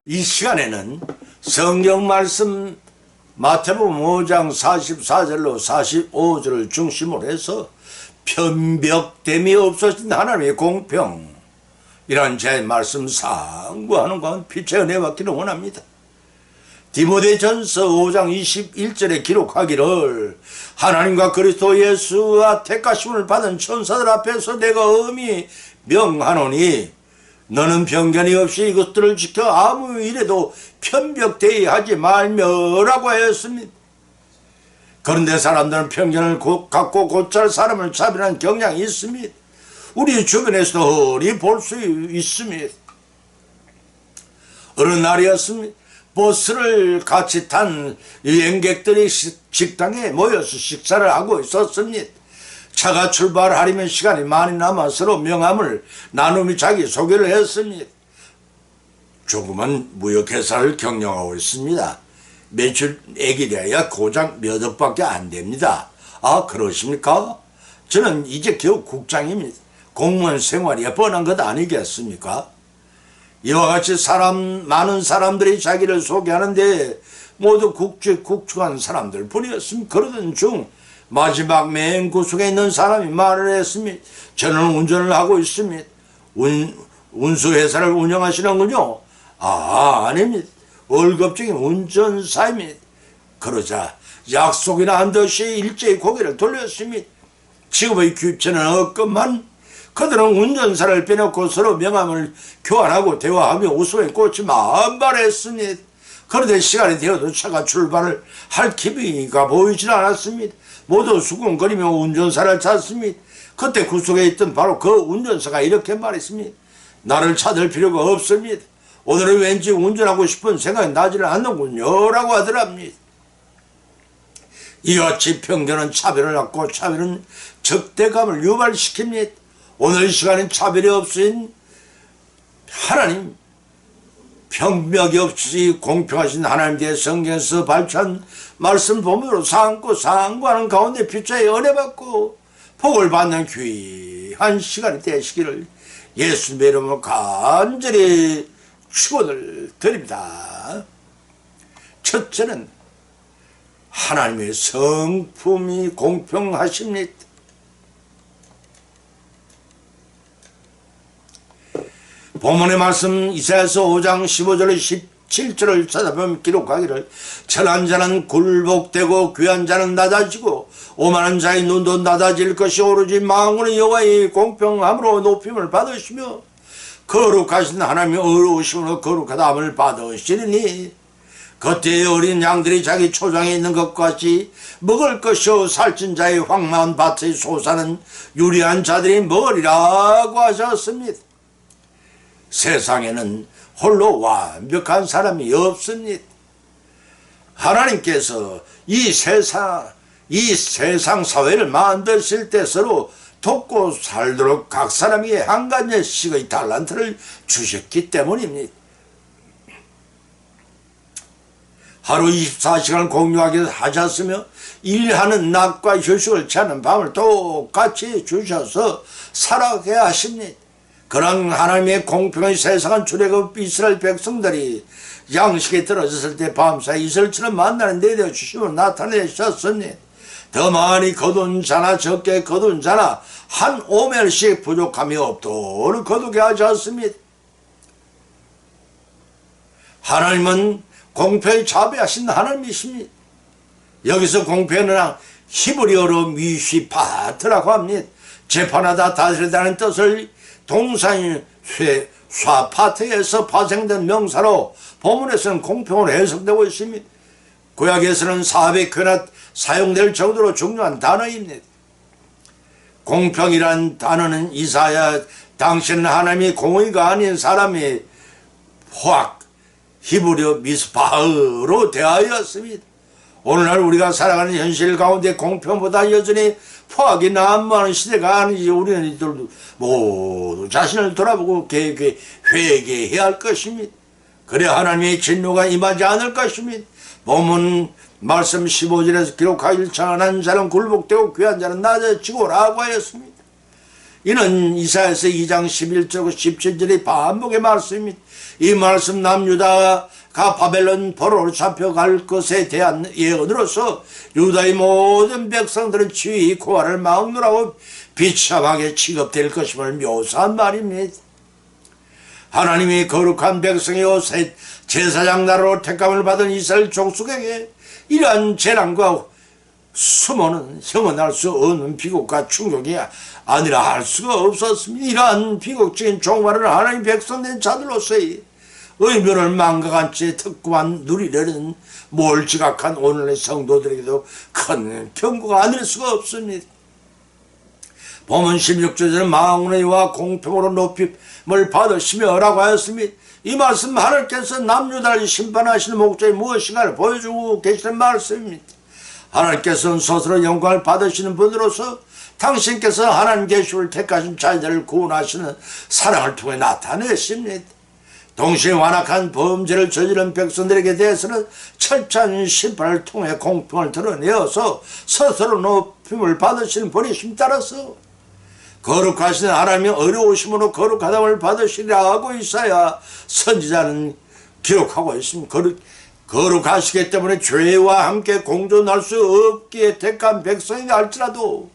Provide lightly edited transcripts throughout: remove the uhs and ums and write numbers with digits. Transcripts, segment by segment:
이 시간에는 성경 말씀 마태복음 5장 44절로 45절을 중심으로 해서 편벽됨이 없어진 하나님의 공평, 이런 제 말씀 상고하는 가운데 빛의 은혜 받기를 원합니다. 디모데전서 5장 21절에 기록하기를 하나님과 그리스도 예수와 택하심을 받은 천사들 앞에서 내가 엄히 명하노니 너는 편견이 없이 이것들을 지켜 아무 일에도 편벽되이 하지 말며라고 하였습니다. 그런데 사람들은 편견을 갖고 곧잘 사람을 차별하는 경향이 있습니다. 우리 주변에서도 흔히 볼 수 있습니다. 어느 날이었습니다. 버스를 같이 탄 여행객들이 식당에 모여서 식사를 하고 있었습니다. 차가 출발하려면 시간이 많이 남아 서로 명함을 나누며 자기소개를 했습니다. 조그만 무역회사를 경영하고 있습니다. 매출액이 돼야 고작 몇 억밖에 안 됩니다. 아, 그러십니까? 저는 이제 겨우 국장입니다. 공무원 생활이 뻔한 것 아니겠습니까? 이와 같이 많은 사람들이 자기를 소개하는데 모두 국축한 사람들 뿐이었습니다. 그러던 중 마지막 맨 구석에 있는 사람이 말을 했습니다. 저는 운전을 하고 있습니다. 운수회사를 운영하시는군요. 아, 아닙니다. 월급적인 운전사입니다. 그러자 약속이나 한 듯이 일제히 고개를 돌렸습니다. 직업의 규칙은 없건만 그들은 운전사를 빼놓고 서로 명함을 교환하고 대화하며 웃음에 꽃이 만발했습니다. 그런데 시간이 되어도 차가 출발을 할 기미가 보이질 않았습니다. 모두 수군거리며 운전사를 찾습니다. 그때 구석에 있던 바로 그 운전사가 이렇게 말했습니다. 나를 찾을 필요가 없습니다. 오늘은 왠지 운전하고 싶은 생각이 나지를 않는군요 라고 하더랍니다. 이같이 편견은 차별을 낳고 차별은 적대감을 유발시킵니다. 오늘 이 시간은 차별이 없인 하나님, 편벽이 없이 공평하신 하나님 대해 성경에서 발표한 말씀 본문으로 상고하는 가운데 빛의 은혜 받고 복을 받는 귀한 시간이 되시기를 예수님의 이름으로 간절히 축원을 드립니다. 첫째는 하나님의 성품이 공평하십니다. 본문의 말씀 이사야서 5장 15절 17절을 찾아보면 기록하기를 천한 자는 굴복되고 귀한 자는 낮아지고 오만한 자의 눈도 낮아질 것이 오로지 만군의 여호와의 공평함으로 높임을 받으시며 거룩하신 하나님의 의로우심으로 거룩하다함을 받으시리니 겉에 어린 양들이 자기 초장에 있는 것 같이 먹을 것이요 살찐 자의 황망한 밭의 소사는 유리한 자들이 먹으리라고 하셨습니다. 세상에는 홀로 완벽한 사람이 없습니다. 하나님께서 이 세상 사회를 만드실 때 서로 돕고 살도록 각 사람에게 한 가지씩의 달란트를 주셨기 때문입니다. 하루 24시간 공유하게 하셨으며 일하는 낮과 휴식을 취하는 밤을 똑같이 주셔서 살아가게 하십니다. 그런 하나님의 공평의 세상은 출애굽 이스라엘 백성들이 양식에 떨어졌을 때 밤사이 이슬처럼 만나는 데 되어 주심으로 나타내셨으니 더 많이 거둔 자나 적게 거둔 자나 한 오멜씩 부족함이 없도록 거두게 하셨습니다. 하나님은 공평히 자비하신 하나님이십니다. 여기서 공평은 히브리어로 미시파트라고 합니다. 재판하다 다스리다는 뜻을 동사인 쇠파트에서 파생된 명사로 본문에서는 공평으로 해석되고 있습니다. 구약에서는 400회나 사용될 정도로 중요한 단어입니다. 공평이란 단어는 이사야 당시는 하나님이 공의가 아닌 사람이 포악 히브리어 미스파흐로 대하였습니다. 오늘날 우리가 살아가는 현실 가운데 공평보다 여전히 포악이 난무하는 시대가 아니지. 우리는 이들도 모두 자신을 돌아보고 회개해야 할 것입니다. 그래 하나님의 진노가 임하지 않을 것입니다. 본문 말씀 15절에서 기록하길 천한 자는 굴복되고 귀한 자는 낮아지고 라고 하였습니다. 이는 이사야서 2장 11절 17절의 반복의 말씀입니다. 이 말씀 남유다가 바벨론 포로로 잡혀갈 것에 대한 예언으로서 유다의 모든 백성들은 지위 고아를 막노라고 비참하게 취급될 것임을 묘사한 말입니다. 하나님이 거룩한 백성이요 제사장 나라로 택감을 받은 이스라엘 족속에게 이러한 재난과 수모는 형언할 수 없는 비극과 충격이 아니라 할 수가 없었습니다. 이러한 비극적인 종말을 하나님 백성된 자들로서의 의무를 망각한 채 특구만 누리려는 몰지각한 오늘의 성도들에게도 큰 경고가 아닐 수가 없습니다. 본문 16절에는 망언의와 공평으로 높임을 받으시며 라고 하였습니다. 이 말씀 하나님께서 남유다를 심판하시는 목적이 무엇인가를 보여주고 계시는 말씀입니다. 하나님께서는 스스로 영광을 받으시는 분으로서 당신께서 하나님 계시를 택하신 자들을 구원하시는 사랑을 통해 나타내십니다. 동시에 완악한 범죄를 저지른 백성들에게 대해서는 철저한 심판을 통해 공평을 드러내어서 스스로 높임을 받으시는 분이심 따라서 거룩하신 하나님의 어려우심으로 거룩하다움을 받으시라고 있어야 선지자는 기록하고 있습니다. 거룩하시기 때문에 죄와 함께 공존할 수 없기에 택한 백성이 할지라도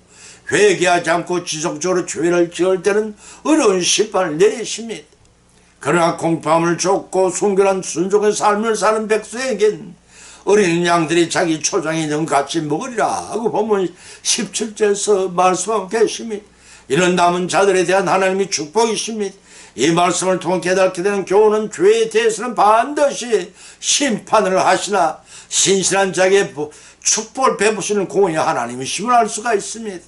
회개하지 않고 지속적으로 죄를 지을 때는 어려운 심판을 내리십니다. 그러나 공평함을 줬고 순결한 순종의 삶을 사는 백성에겐 어린 양들이 자기 초장에 있는 같이 먹으리라 하고 본문 17절에서 말씀하고 계십니다. 이는 남은 자들에 대한 하나님의 축복이십니다. 이 말씀을 통해 깨닫게 되는 교훈은 죄에 대해서는 반드시 심판을 하시나 신실한 자에게 축복을 베푸시는 공의 하나님이심을 알 수가 있습니다.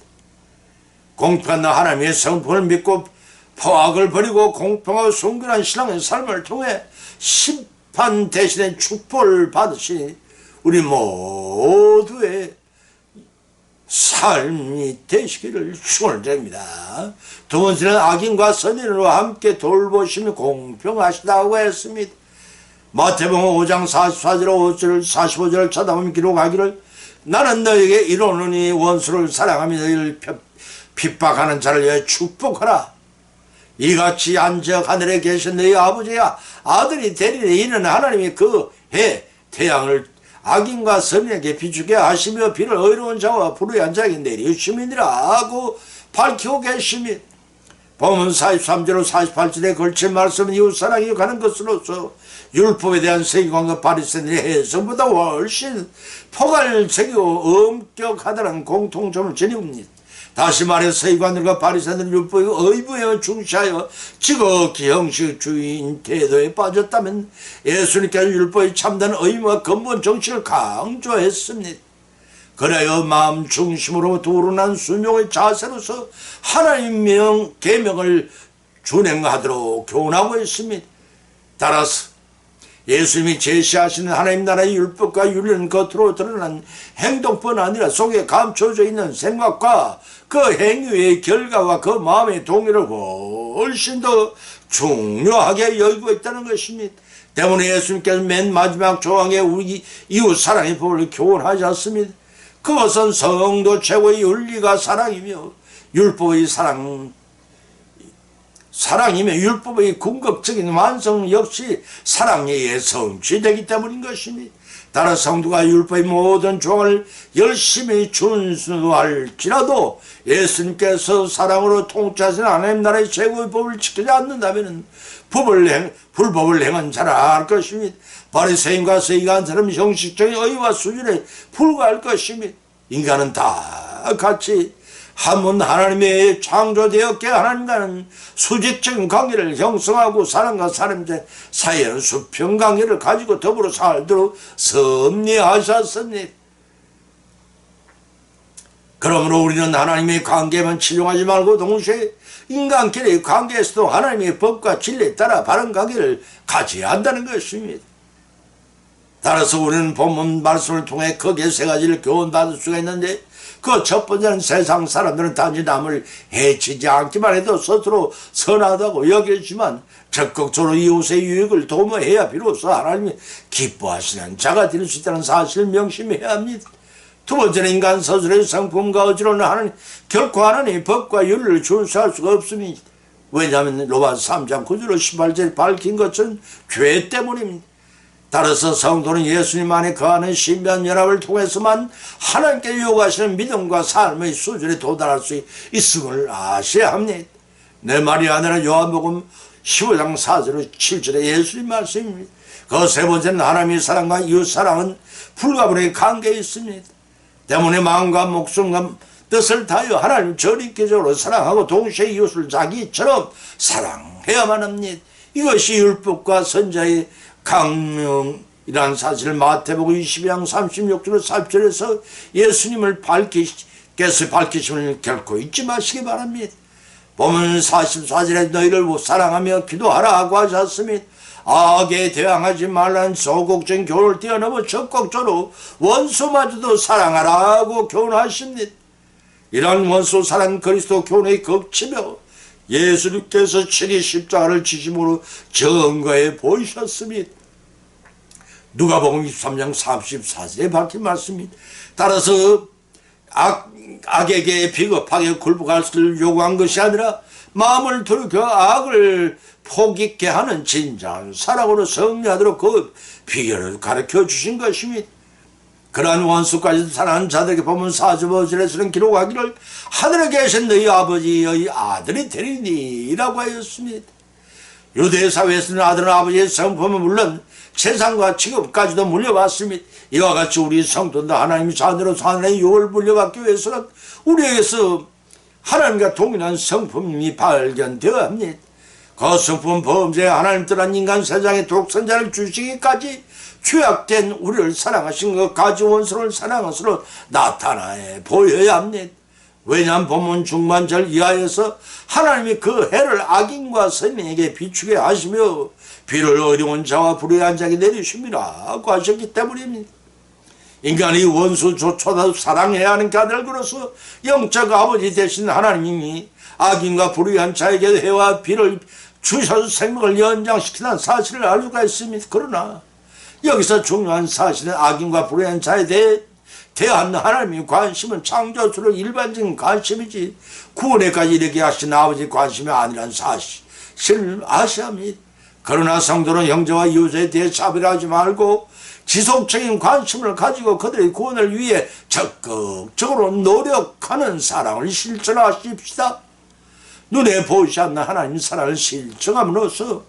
공평한 하나님의 성품을 믿고 포악을 버리고 공평하고 순결한 신앙의 삶을 통해 심판 대신에 축복을 받으시니 우리 모두의 삶이 되시기를 축원드립니다. 두 번째는 악인과 선인으로 함께 돌보시며 공평하시다고 했습니다. 마태복음 5장 44절 5절 45절을 찾아보면 기록하기를 나는 너에게 이르노니 원수를 사랑하며 너희를 핍박하는 자를 위해 축복하라. 이같이 안적 하늘에 계신 너희 아버지야 아들이 되리니 이는 하나님이 그 해 태양을 악인과 선인에게 비추게 하시며 비를 의로운 자와 불의한 자에게 내리심이니라 하고 밝히고 계시니 본문 43절 48절에 걸친 말씀은 이웃사랑이 가는 것으로서 율법에 대한 세계관과 바리새인의 해석보다 훨씬 포괄적이고 엄격하다는 공통점을 지닙니다. 다시 말해 서기관들과 바리새인들은 율법의 의무에 중시하여 지극히 형식주의인 태도에 빠졌다면 예수님께서 율법의 참된 의무와 근본 정신을 강조했습니다. 그래야 마음 중심으로부터 우러난 순종의 자세로서 하나님의 계명을 준행하도록 교훈하고 있습니다. 따라서 예수님이 제시하시는 하나님 나라의 율법과 윤리는 겉으로 드러난 행동뿐 아니라 속에 감춰져 있는 생각과 그 행위의 결과와 그 마음의 동의를 훨씬 더 중요하게 여기고 있다는 것입니다. 때문에 예수님께서 맨 마지막 조항에 우리 이웃 사랑의 법을 교훈하셨습니다. 그것은 성도 최고의 윤리가 사랑이며 율법의 사랑이며 율법의 궁극적인 완성 역시 사랑에 의해 성취되기 때문인 것입니다. 따라 성도가 율법의 모든 조항을 열심히 준수할지라도 예수님께서 사랑으로 통치하시는 하나님 나라의 최고의 법을 지키지 않는다면 불법을 행한 자라 할 것입니다. 바리새인과 서기관처럼 형식적인 의와 수준에 불과할 것입니다. 인간은 다 같이 한 번 하나님의 창조되었기에 하나님과는 수직적인 관계를 형성하고 사람과 사람 사이에는 수평 관계를 가지고 더불어 살도록 섭리하셨습니다. 그러므로 우리는 하나님의 관계만 치중하지 말고 동시에 인간끼리의 관계에서도 하나님의 법과 진리에 따라 바른 관계를 가져야 한다는 것입니다. 따라서 우리는 본문 말씀을 통해 크게 세 가지를 교훈받을 수가 있는데 그 첫 번째는 세상 사람들은 단지 남을 해치지 않기만 해도 스스로 선하다고 여기지만 적극적으로 이웃의 유익을 도모해야 비로소 하나님이 기뻐하시는 자가 될 수 있다는 사실을 명심해야 합니다. 두 번째는 인간 스스로의 성품과 의지로는 결코 하나님의 법과 윤리를 준수할 수가 없습니다. 왜냐하면 로마서 3장 9절로 18절에 밝힌 것은 죄 때문입니다. 따라서 성도는 예수님 안에 거하는 신비한 연합을 통해서만 하나님께 요구하시는 믿음과 삶의 수준에 도달할 수 있음을 아셔야 합니다. 내 말이 아니라 요한복음 15장 4절로 7절의 예수님 말씀입니다. 그 세 번째는 하나님의 사랑과 이웃 사랑은 불가분의 관계에 있습니다. 때문에 마음과 목숨과 뜻을 다하여 하나님 전인격적으로 사랑하고 동시에 이웃을 자기처럼 사랑해야만 합니다. 이것이 율법과 선자의 강령이라는 사실을 마태복음 22장 36절 40절에서 예수님을 밝히심을 결코 잊지 마시기 바랍니다. 보면 44절에 너희를 사랑하며 기도하라 하고 하셨습니다. 악에 대항하지 말라는 소극적인 교훈을 뛰어넘어 적극적으로 원수마저도 사랑하라고 교훈하십니다. 이러한 원수 사랑 그리스도 교훈의 극치며 예수님께서 친히 십자가를 지심으로 증거해 보이셨습니다. 누가복음 23장 34절에 밝힌 말씀입니다. 따라서 악에게 비겁하게 굴복할 것을 요구한 것이 아니라 마음을 돌이켜 악을 포기케 하는 진정한 사랑으로 승리하도록 그 비결을 가르쳐 주신 것입니다. 그러한 원수까지 사랑하는 자들에게 보면 45절에서는 기록하기를 하늘에 계신 너희 아버지의 아들이 되리니 라고 하였습니다. 유대 사회에서는 아들은 아버지의 성품은 물론 재산과 직업까지도 물려받습니다. 이와 같이 우리 성도도 하나님의 자녀로서 하나님의 유업을 물려받기 위해서는 우리에게서 하나님과 동일한 성품이 발견되어야 합니다. 그 성품 범죄에 하나님 떠난 인간 세상에 독생자를 주시기까지 죄악된 우리를 사랑하신 것 가지 원수를 사랑한 것으로 나타내 보여야 합니다. 왜냐하면 본문 중반절 이하에서 하나님이 그 해를 악인과 선인에게 비추게 하시며 비를 어려운 자와 불의한 자에게 내리십니라고 하셨기 때문입니다. 인간이 원수조차도 사랑해야 하는 까닭으로서 영적 아버지 되신 하나님이 악인과 불의한 자에게 해와 비를 주셔서 생명을 연장시키는 사실을 알 수가 있습니다. 그러나 여기서 중요한 사실은 악인과 불의한 자에 대한 하나님의 관심은 창조주로 일반적인 관심이지 구원에까지 이르게 하신 아버지의 관심이 아니라는 사실을 아셔야 합니다. 그러나 성도는 형제와 이웃에 대해 차별하지 말고 지속적인 관심을 가지고 그들의 구원을 위해 적극적으로 노력하는 사랑을 실천하십시다. 눈에 보이지 않는 하나님 사랑을 실천함으로써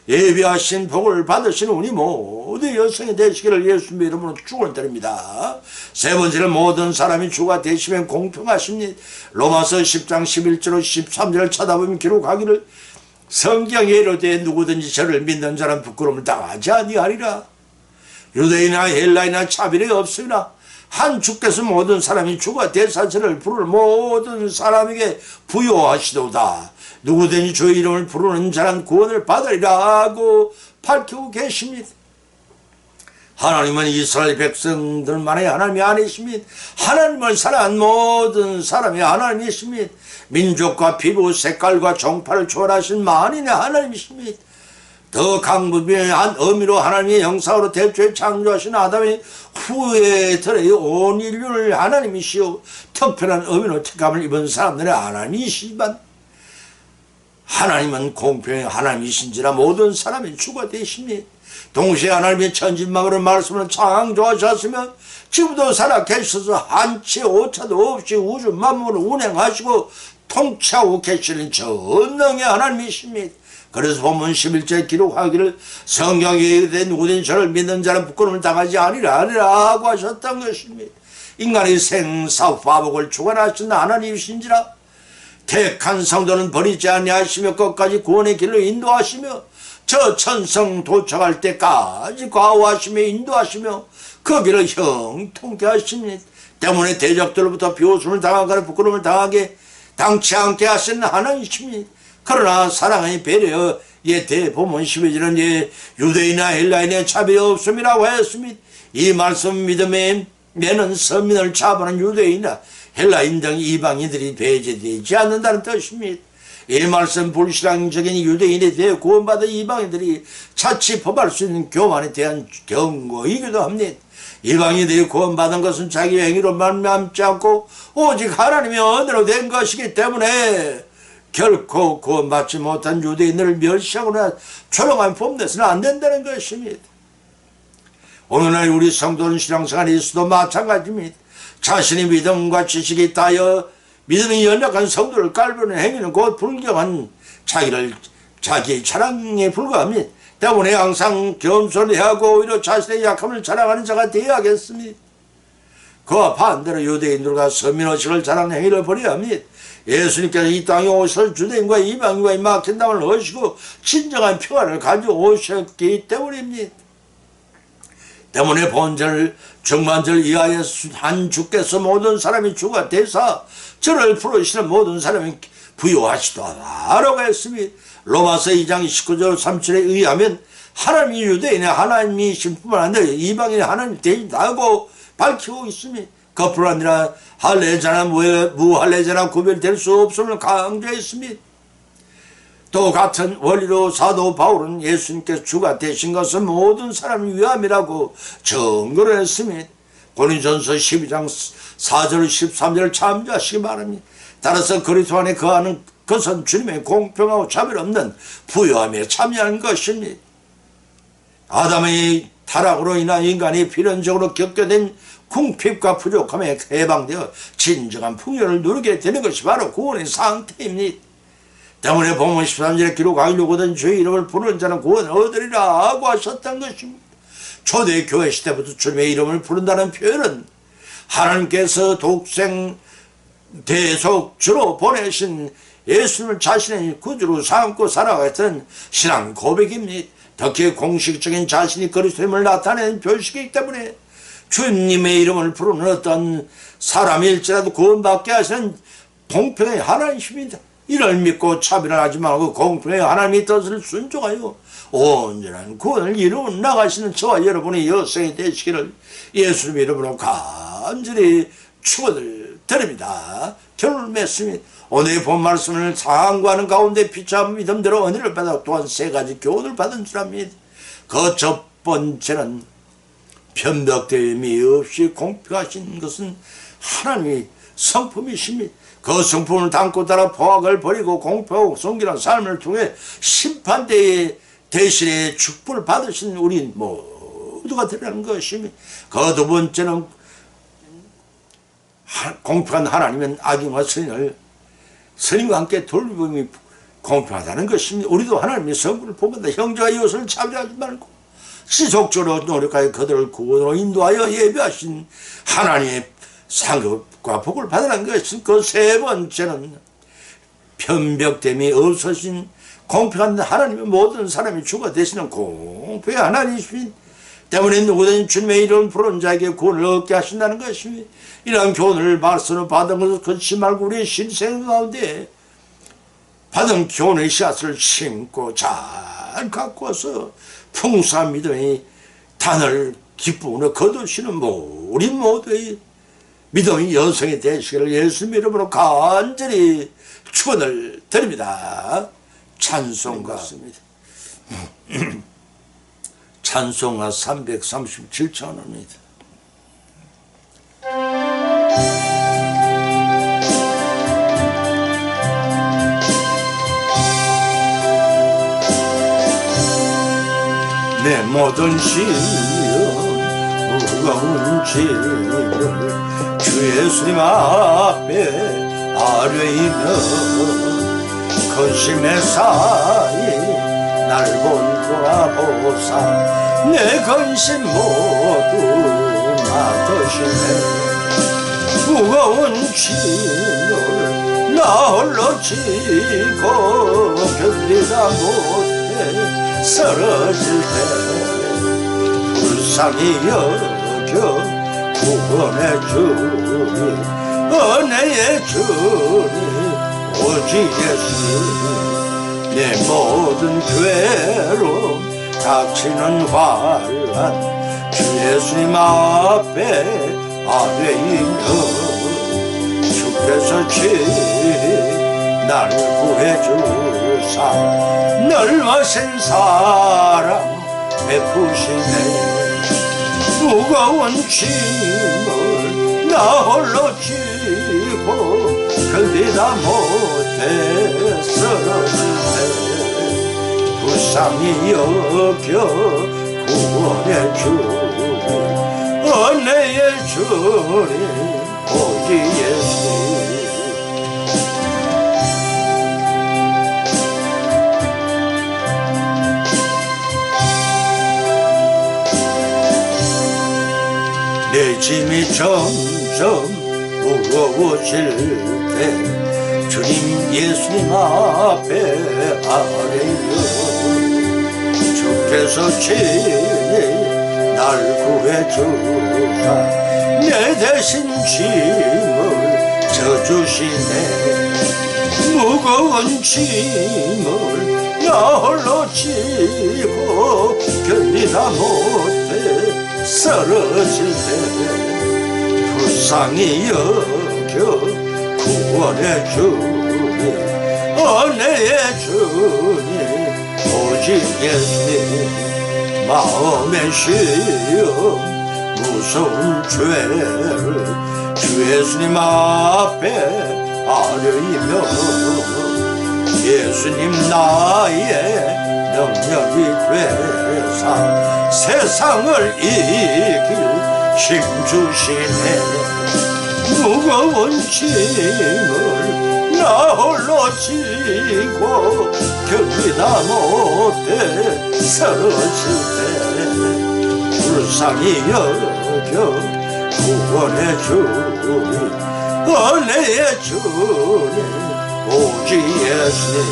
예비하신 복을 받으시는 우리 모두 여성이 되시기를 예수님의 이름으로 축원드립니다. 세 번째는 모든 사람이 주가 되시면 공평하십니다. 로마서 10장 11절 13절을 찾아보면 기록하기를 성경에 이르되 누구든지 저를 믿는 자는 부끄러움을 당하지 아니하리라. 유대인이나 헬라인이나 차별이 없으나 한 주께서 모든 사람이 주가 대사체를 부를 모든 사람에게 부여하시도다. 누구든지 주의 이름을 부르는 자는 구원을 받으리라고 밝히고 계십니다. 하나님은 이스라엘 백성들만의 하나님이 아니십니다. 하나님을 사랑한 모든 사람이 하나님이십니다. 민족과 피부, 색깔과 종파를 초월하신 만인의 하나님이십니다. 더 강부비한 의미로 하나님의 형상으로 대초에 창조하신 아담의 후예들의 온 인류를 하나님이시오 특별한 의미로 택함을 입은 사람들의 하나님이시지만 하나님은 공평의 하나님이신지라 모든 사람이 주가 되십니다. 동시에 하나님의 천진만물의 말씀을 창조하셨으며 지금도 살아계셔서 한치 오차도 없이 우주 만물을 운행하시고 통치하고 계시는 전능의 하나님이십니다. 그래서 본문 11절에 기록하기를 성경에 이르되 누구든지 저를 믿는 자는 부끄러움을 당하지 아니라고 하셨던 것입니다. 인간의 생사화복을 주관하신 하나님이신지라 택한 성도는 버리지 아니하시며 끝까지 구원의 길로 인도하시며 저 천성 도착할 때까지 과호하시며 인도하시며 그 길을 형통케 하십니다. 때문에 대적들로부터 비웃음을 당하거나 부끄러움을 당치 않게 하시는 하나님이십니다. 그러나 사랑의 배려에 대해 본문 12절은 유대인이나 헬라인의 차별이 없음이라고 하였습니다. 이 말씀 믿음에 매는 서민을 차별하는 유대인이나 헬라인 등 이방인들이 배제되지 않는다는 뜻입니다. 이 말씀 불신앙적인 유대인에 대해 구원받은 이방인들이 자칫 범할 수 있는 교만에 대한 경고이기도 합니다. 이방인들이 구원받은 것은 자기 행위로 말미암지 않고 오직 하나님의 은혜로 된 것이기 때문에 결코 구원받지 못한 유대인들을 멸시하거나 조롱하며 뽐내서는 안 된다는 것입니다. 오늘날 우리 성도는 신앙생활에 있어도 마찬가지입니다. 자신의 믿음과 지식이 다여 믿음이 연약한 성도를 깔보는 행위는 곧 불경한 자기의 자랑에 불과합니다. 때문에 항상 겸손해하고 오히려 자신의 약함을 자랑하는 자가 되어야겠습니다. 그와 반대로 유대인들과 서민의식을 자랑하는 행위를 버려야 합니다. 예수님께서 이 땅에 오셔서 주대인과 이방인과의 막힌담을 하시고 진정한 평화를 가져오셨기 때문입니다. 때문에 본절 정만절 이하에 한 주께서 모든 사람이 주가 되사 저를 부르시는 모든 사람이 부여하시도다라고 했습니다. 로마서 2장 19절 37에 의하면 하나님이 유대인의 하나님이신 뿐만 아니라 이방인의 하나님이 되신다고 밝히고 있습니다. 그뿐 아니라 할례자나 무할례자나 구별될 수 없음을 강조했습니다. 또 같은 원리로 사도 바울은 예수님께서 주가 되신 것은 모든 사람을 위함이라고 증거를 했습니다. 고린전서 12장 4절 13절 참조하시기 바랍니다. 따라서 그리스도 안에 거하는 것은 주님의 공평하고 차별 없는 부요함에 참여하는 것입니다. 아담의 타락으로 인한 인간이 필연적으로 겪게 된 궁핍과 부족함에 해방되어 진정한 풍요를 누리게 되는 것이 바로 구원의 상태입니다. 때문에 본문 13절에 기록하려거든 주의 이름을 부르는 자는 구원을 얻으리라 하고 하셨던 것입니다. 초대교회 시대부터 주님의 이름을 부른다는 표현은 하나님께서 독생 대속주로 보내신 예수님을 자신의 구주로 삼고 살아가던 신앙 고백입니다. 특히 공식적인 자신이 그리스도임을 나타내는 표식이기 때문에 주님의 이름을 부르는 어떤 사람일지라도 구원받게 하시는 공평의 하나님이십니다. 이를 믿고 차별하지 말고 공평의 하나님의 뜻을 순종하여 온전한 구원을 이루어 나가시는 저와 여러분의 여성이 되시기를 예수님 이름으로 간절히 축원을 드립니다. 결론을 맺습니다. 오늘 본 말씀을 상고하는 가운데 피차한 믿음대로 은혜를 받아 또한 세 가지 교훈을 받은 줄 압니다. 그 첫 번째는 편벽됨이 없이 공평하신 것은 하나님의 성품이십니다. 그 성품을 담고 따라 포악을 버리고 공평하고 성결한 삶을 통해 심판대의 대신에 축복을 받으신 우리 모두가 되라는 것입니다. 그 두 번째는 공평한 하나님은 악인과 선인과 함께 돌봄이 공평하다는 것입니다. 우리도 하나님의 성품을 본받아 형제와 이웃을 차별하지 말고 지속적으로 노력하여 그들을 구원으로 인도하여 예배하신 하나님의 상급과 복을 받으라는 것은 그 세 번째는 편벽됨이 없으신 공평한 하나님의 모든 사람이 주가 되시는 공평의 하나님이십니다. 때문에 누구든 주님의 이름을 부르는 자에게 구원을 얻게 하신다는 것입니다. 이러한 교훈을 말씀으로 받은 것을 그치 말고 우리의 신생 가운데 받은 교훈의 씨앗을 심고 잘 가꾸어서 풍성한 믿음의 단을 기쁨으로 거두시는 우리 모두의 믿음의 여성이 되시기를 예수님 이름으로 간절히 축원을 드립니다. 찬송가 찬송가 337찬원입니다. 내 모든 시험 무거운 짐을 주 예수님 앞에 아뢰이며 근심의 사이 날 돌보사 내 근심 모두 맡으시네. 무거운 짐을 나 홀로 지고 견디다 못해 쓰러질 때 불쌍히 여겨 구원의 주님 은혜의 주님 오직 예수 내 모든 괴로움 닥치는 환란 주 예수님 앞에 아뢰이며 주께서 친히 날 구해주사 넓으신 사랑 베푸시네. 무거운 짐을 나 홀로 지고 견디다 못해 쓰러질 때 불쌍히 여겨 구원해 주님 은혜의 주님 오직 예수 내 짐이 점점 무거워질 때 주님 예수님 앞에 아뢰요 주께서 친히 날 구해주사 내 대신 짐을 져주시네 무거운 짐을 나 홀로 지고 견디다 못해 쓰러질 때 불쌍히 여겨 구원해 주님 은혜의 주님 오직 예수님 마음의 시험 무서운 죄를 주 예수님 앞에 아뢰이며 예수님 나의 능력이 되사 세상을 이길 힘 주시네 무거운 짐을 나 홀로 지고 견디다 못해 쓰러질 때 불쌍히 여겨 구원해 주님 은혜의 주님 오직 예수님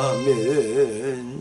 아멘